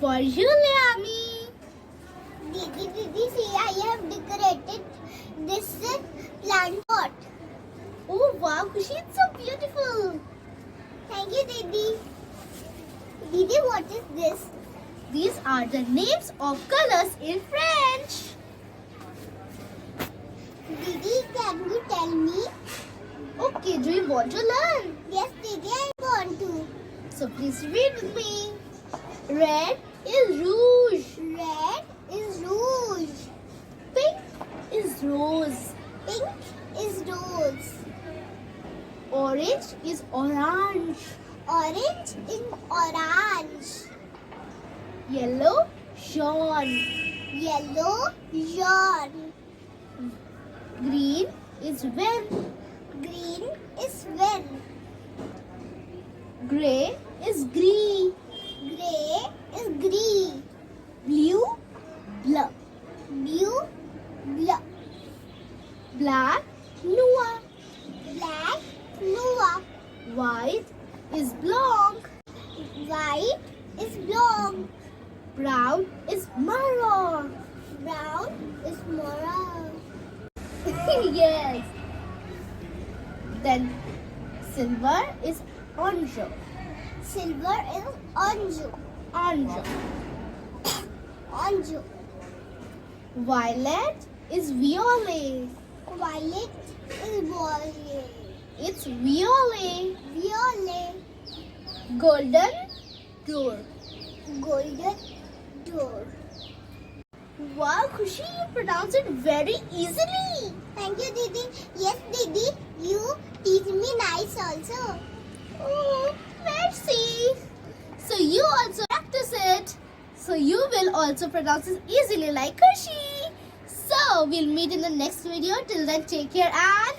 For you, Liami. Didi, see, I have decorated this plant pot. Oh wow, Khushi, it's so beautiful. Thank you, Didi. Didi, what is this? These are the names of colors in French. Didi, can you tell me? Okay, do you want to learn? Yes, Didi, I want to. So please read with me. Red is rouge. Red is rouge. Pink is rose. Pink is rose. Orange is orange. Orange is orange. Yellow, jaune. Yellow, jaune. Green is wen. Green is wen. Grey is green. Grey is green. Blue, bleu. Blue, bleu. Black, noir. Black, noir. White is blanc. White is blonde. Brown is marron. Brown is maroon. Yes. Then silver is orange. Silver is orange. Orange. Orange. Violet is violet. Violet is violet. It's violet. Violet. Golden door. Golden door. Wow, Khushi, you pronounce it very easily. Thank you, Didi. Yes, Didi, you teach me nice also. Oh, merci. So you also practice it. So you will also pronounce it easily like Khushi. So we'll meet in the next video. Till then, take care and